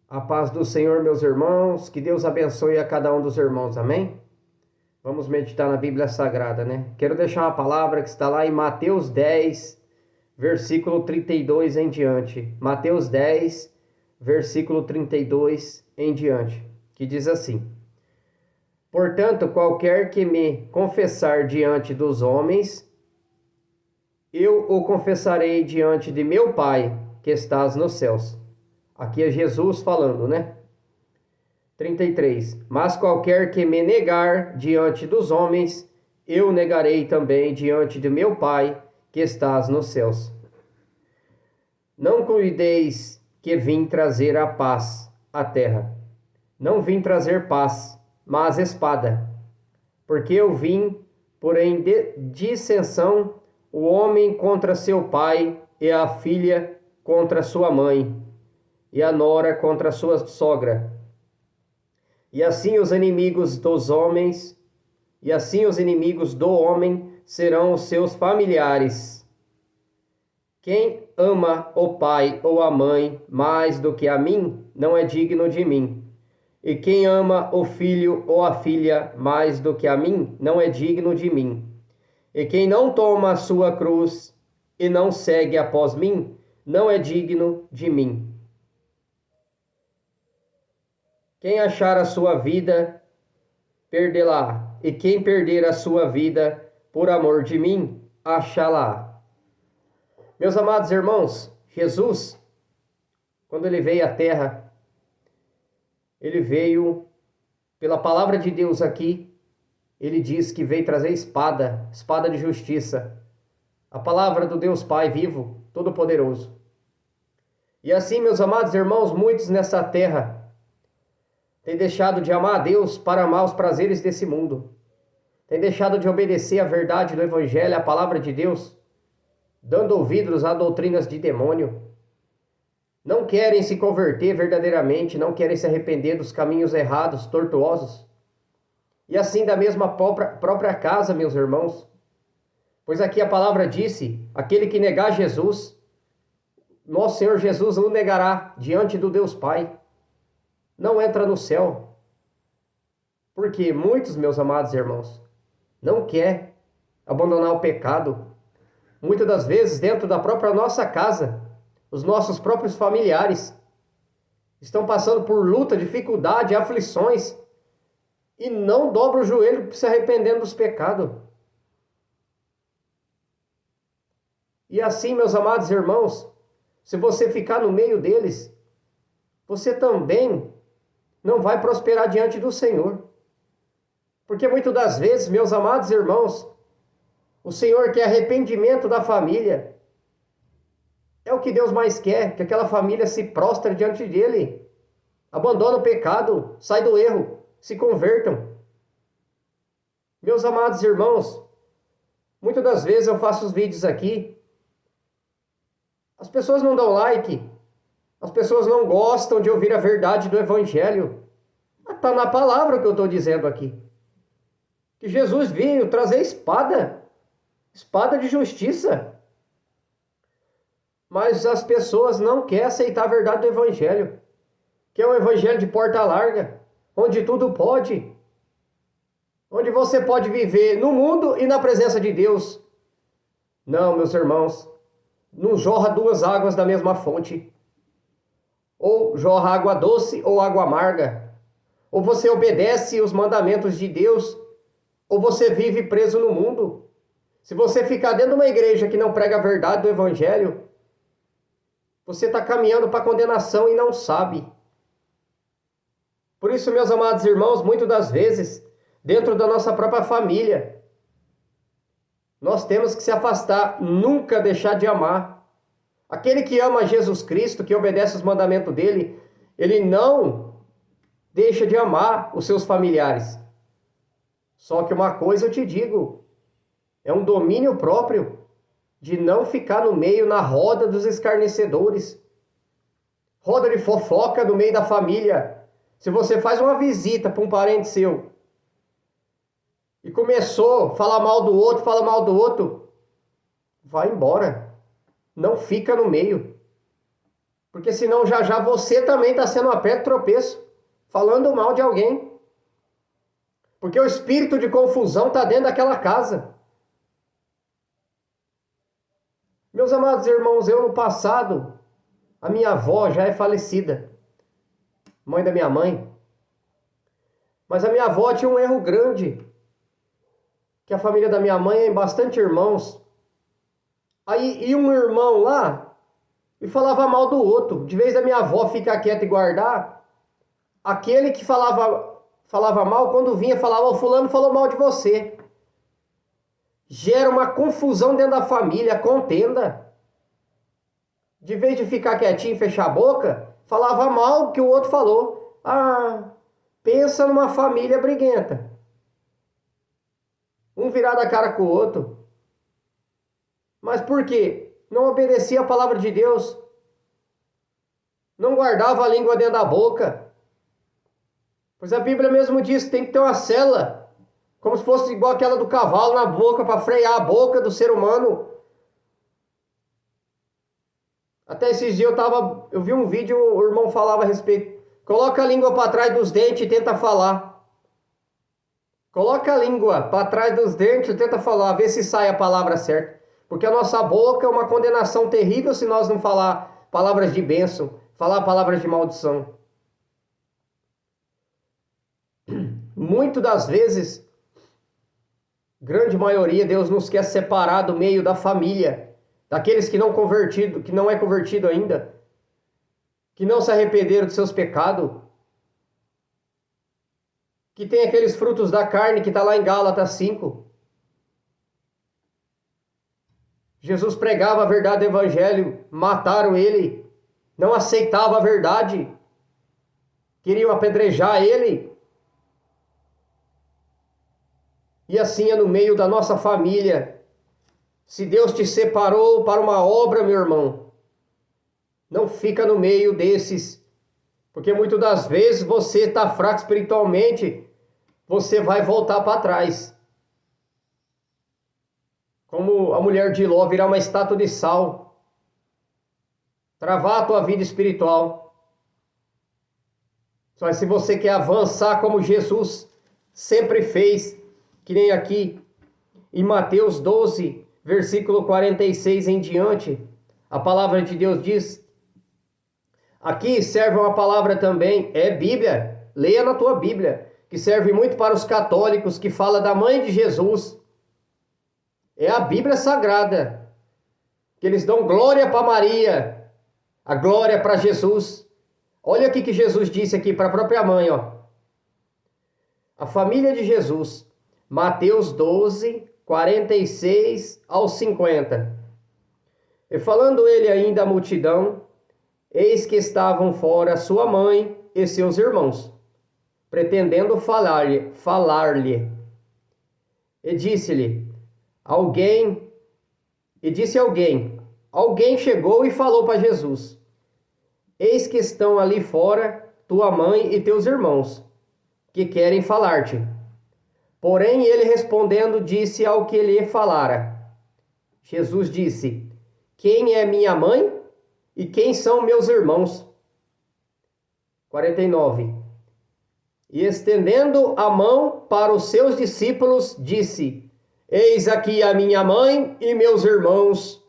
A paz do Senhor, meus irmãos, que Deus abençoe a cada um dos irmãos, amém? Vamos meditar na Bíblia Sagrada, né? Quero deixar uma palavra que está lá em Mateus 10, versículo 32 em diante. Mateus 10, versículo 32 em diante, que diz assim: Portanto, qualquer que me confessar diante dos homens, eu o confessarei diante de meu Pai, que estás nos céus. Aqui é Jesus falando, né? 33. Mas qualquer que me negar diante dos homens, eu negarei também diante de meu Pai, que estás nos céus. Não cuideis que vim trazer a paz à terra. Não vim trazer paz, mas espada. Porque eu vim, porém, dissensão, o homem contra seu pai, e a filha contra sua mãe, e a nora contra sua sogra. E assim os inimigos dos homens, e assim os inimigos do homem serão os seus familiares. Quem ama o pai ou a mãe mais do que a mim, não é digno de mim. E quem ama o filho ou a filha mais do que a mim, não é digno de mim. E quem não toma a sua cruz e não segue após mim, não é digno de mim. Quem achar a sua vida, perdê-la, e quem perder a sua vida por amor de mim, achá-la. Meus amados irmãos, Jesus, quando ele veio à terra, ele veio pela palavra de Deus aqui. Ele diz que veio trazer espada, espada de justiça, a palavra do Deus Pai vivo, todo-poderoso. E assim, meus amados irmãos, muitos nessa terra têm deixado de amar a Deus para amar os prazeres desse mundo. Têm deixado de obedecer à verdade do Evangelho, à palavra de Deus, dando ouvidos a doutrinas de demônio. Não querem se converter verdadeiramente, não querem se arrepender dos caminhos errados, tortuosos. E assim da mesma própria casa, meus irmãos. Pois aqui a palavra disse, aquele que negar Jesus, nosso Senhor Jesus o negará diante do Deus Pai. Não entra no céu. Porque muitos, meus amados irmãos, não quer abandonar o pecado. Muitas das vezes dentro da própria nossa casa, os nossos próprios familiares estão passando por luta, dificuldade, aflições e não dobram o joelho se arrependendo dos pecados. E assim, meus amados irmãos, se você ficar no meio deles, você também não vai prosperar diante do Senhor. Porque muitas das vezes, meus amados irmãos, o Senhor quer arrependimento da família. É o que Deus mais quer, que aquela família se prostre diante dele. Abandone o pecado, sai do erro, se convertam. Meus amados irmãos, muitas das vezes eu faço os vídeos aqui, as pessoas não dão like, as pessoas não gostam de ouvir a verdade do Evangelho. Está na palavra que eu estou dizendo aqui. Que Jesus veio trazer espada, espada de justiça. Mas as pessoas não querem aceitar a verdade do Evangelho, que é um Evangelho de porta larga, onde tudo pode, onde você pode viver no mundo e na presença de Deus. Não, meus irmãos, não jorra duas águas da mesma fonte. Ou jorra água doce ou água amarga. Ou você obedece os mandamentos de Deus, ou você vive preso no mundo. Se você ficar dentro de uma igreja que não prega a verdade do Evangelho, você está caminhando para a condenação e não sabe. Por isso, meus amados irmãos, muitas das vezes, dentro da nossa própria família, nós temos que se afastar, nunca deixar de amar. Aquele que ama Jesus Cristo, que obedece os mandamentos dele, ele não deixa de amar os seus familiares. Só que uma coisa eu te digo, é um domínio próprio de não ficar no meio, na roda dos escarnecedores. Roda de fofoca no meio da família. Se você faz uma visita para um parente seu e começou a falar mal do outro, fala mal do outro, vai embora. Não fica no meio. Porque senão já já você também está sendo uma pedra de tropeço, falando mal de alguém. Porque o espírito de confusão está dentro daquela casa. Meus amados irmãos, eu no passado, a minha avó já é falecida, mãe da minha mãe. Mas a minha avó tinha um erro grande, que a família da minha mãe é bastante irmãos. Aí ia um irmão lá e falava mal do outro. De vez da minha avó ficar quieta e guardar, aquele que falava mal, quando vinha, falava, o fulano falou mal de você. Gera uma confusão dentro da família, contenda. De vez de ficar quietinho e fechar a boca, falava mal que o outro falou. Ah, pensa numa família briguenta. Um virado a cara com o outro. Mas por quê? Não obedecia a palavra de Deus. Não guardava a língua dentro da boca. Pois a Bíblia mesmo diz que tem que ter uma cela, como se fosse igual aquela do cavalo na boca, para frear a boca do ser humano. Até esses dias eu vi um vídeo, o irmão falava a respeito. Coloca a língua para trás dos dentes e tenta falar. Coloca a língua para trás dos dentes e tenta falar, vê se sai a palavra certa. Porque a nossa boca é uma condenação terrível se nós não falar palavras de bênção, falar palavras de maldição. Muito das vezes, grande maioria, Deus nos quer separar do meio da família, daqueles que não é convertido ainda, que não se arrependeram de seus pecados, que tem aqueles frutos da carne que está lá em Gálatas 5. Jesus pregava a verdade do evangelho, mataram ele, não aceitava a verdade, queriam apedrejar ele. E assim é no meio da nossa família. Se Deus te separou para uma obra, meu irmão, não fica no meio desses. Porque muitas das vezes você está fraco espiritualmente, você vai voltar para trás. Como a mulher de Ló virar uma estátua de sal. Travar a tua vida espiritual. Só se você quer avançar como Jesus sempre fez, que nem aqui em Mateus 12, versículo 46 em diante, a palavra de Deus diz, aqui serve uma palavra também, é Bíblia, leia na tua Bíblia, que serve muito para os católicos, que fala da mãe de Jesus, é a Bíblia Sagrada, que eles dão glória para Maria, a glória para Jesus. Olha aqui que Jesus disse aqui para a própria mãe, ó. A família de Jesus, Mateus 12, 46 ao 50. E falando ele ainda à multidão, eis que estavam fora sua mãe e seus irmãos, pretendendo falar-lhe. E disse alguém chegou e falou para Jesus, eis que estão ali fora tua mãe e teus irmãos, que querem falar-te. Porém, ele respondendo, disse ao que lhe falara. Jesus disse, quem é minha mãe e quem são meus irmãos? 49. E estendendo a mão para os seus discípulos, disse, eis aqui a minha mãe e meus irmãos,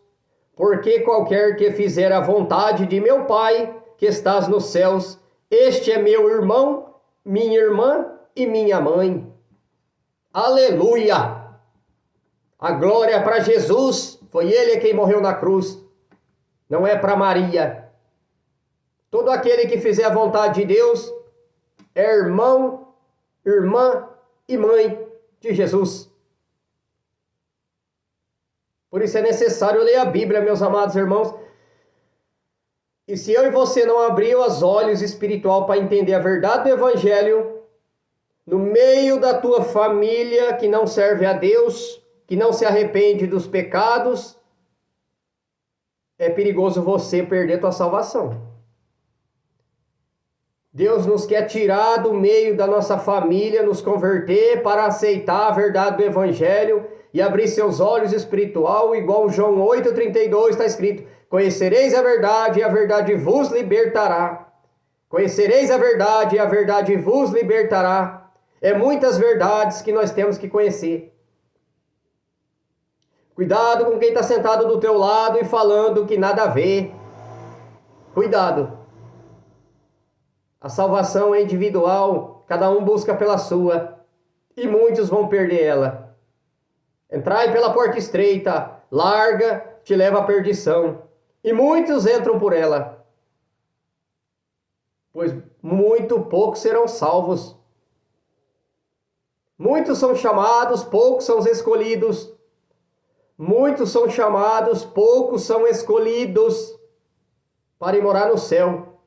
porque qualquer que fizer a vontade de meu Pai, que estás nos céus, este é meu irmão, minha irmã e minha mãe. Aleluia! A glória para Jesus, foi ele quem morreu na cruz, não é para Maria. Todo aquele que fizer a vontade de Deus é irmão, irmã e mãe de Jesus. Por isso é necessário ler a Bíblia, meus amados irmãos. E se eu e você não abrir os olhos espiritual para entender a verdade do Evangelho, no meio da tua família que não serve a Deus, que não se arrepende dos pecados, é perigoso você perder tua salvação. Deus nos quer tirar do meio da nossa família, nos converter para aceitar a verdade do Evangelho e abrir seus olhos espiritual, igual João 8,32 está escrito, Conhecereis a verdade e a verdade vos libertará. Conhecereis a verdade e a verdade vos libertará. É muitas verdades que nós temos que conhecer. Cuidado com quem está sentado do teu lado e falando que nada a ver. Cuidado. A salvação é individual, cada um busca pela sua, e muitos vão perder ela. Entrai pela porta estreita, larga, te leva à perdição, e muitos entram por ela, pois muito poucos serão salvos. Muitos são chamados, poucos são os escolhidos. Muitos são chamados, poucos são escolhidos para ir morar no céu.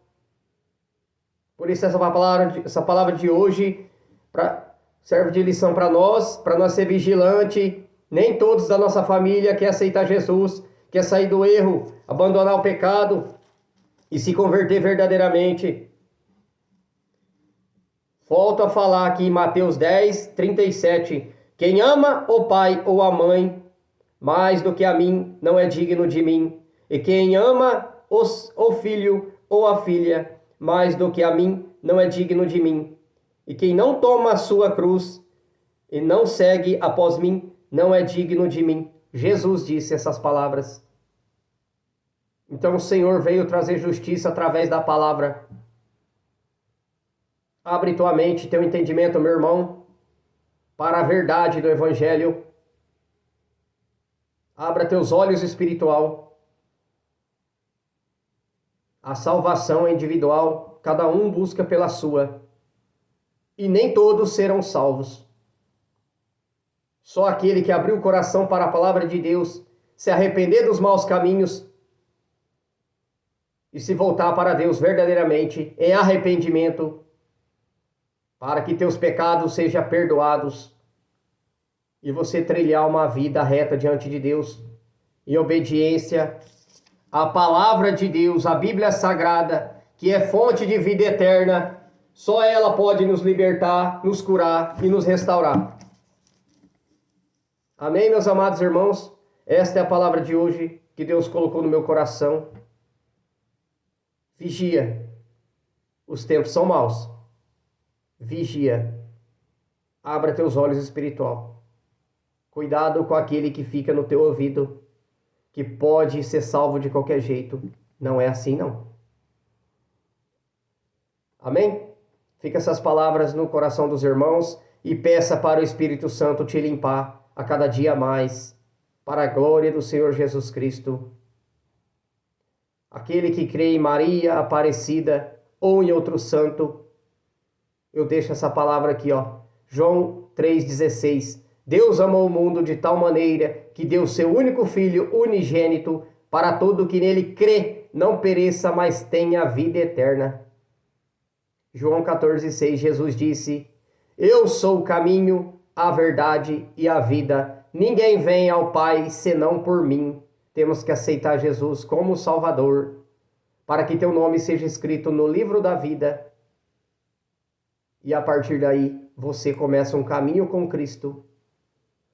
Por isso essa palavra de hoje serve de lição para nós ser vigilante. Nem todos da nossa família quer aceitar Jesus, quer sair do erro, abandonar o pecado e se converter verdadeiramente. Volto a falar aqui em Mateus 10, 37. Quem ama o pai ou a mãe mais do que a mim não é digno de mim. E quem ama o filho ou a filha mais do que a mim não é digno de mim. E quem não toma a sua cruz e não segue após mim não é digno de mim. Jesus disse essas palavras. Então o Senhor veio trazer justiça através da palavra. Abre tua mente, teu entendimento, meu irmão, para a verdade do Evangelho. Abra teus olhos espiritual. A salvação é individual, cada um busca pela sua. E nem todos serão salvos. Só aquele que abriu o coração para a palavra de Deus, se arrepender dos maus caminhos e se voltar para Deus verdadeiramente em arrependimento, para que teus pecados sejam perdoados e você trilhar uma vida reta diante de Deus, em obediência à palavra de Deus, a Bíblia Sagrada, que é fonte de vida eterna. Só ela pode nos libertar, nos curar e nos restaurar. Amém, meus amados irmãos? Esta é a palavra de hoje que Deus colocou no meu coração. Vigia. Os tempos são maus. Vigia. Abra teus olhos espiritual. Cuidado com aquele que fica no teu ouvido, que pode ser salvo de qualquer jeito. Não é assim, não. Amém? Fica essas palavras no coração dos irmãos e peça para o Espírito Santo te limpar a cada dia mais, para a glória do Senhor Jesus Cristo. Aquele que crê em Maria Aparecida ou em outro santo, eu deixo essa palavra aqui, ó. João 3,16. Deus amou o mundo de tal maneira que deu seu único Filho unigênito para todo que nele crê, não pereça, mas tenha vida eterna. João 14,6. Jesus disse: Eu sou o caminho, a verdade e a vida. Ninguém vem ao Pai senão por mim. Temos que aceitar Jesus como Salvador, para que teu nome seja escrito no livro da vida. E a partir daí, você começa um caminho com Cristo,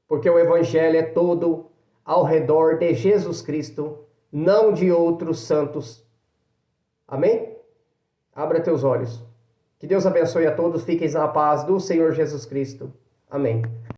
porque o Evangelho é todo ao redor de Jesus Cristo, não de outros santos. Amém? Abra teus olhos. Que Deus abençoe a todos. Fiquem na paz do Senhor Jesus Cristo. Amém.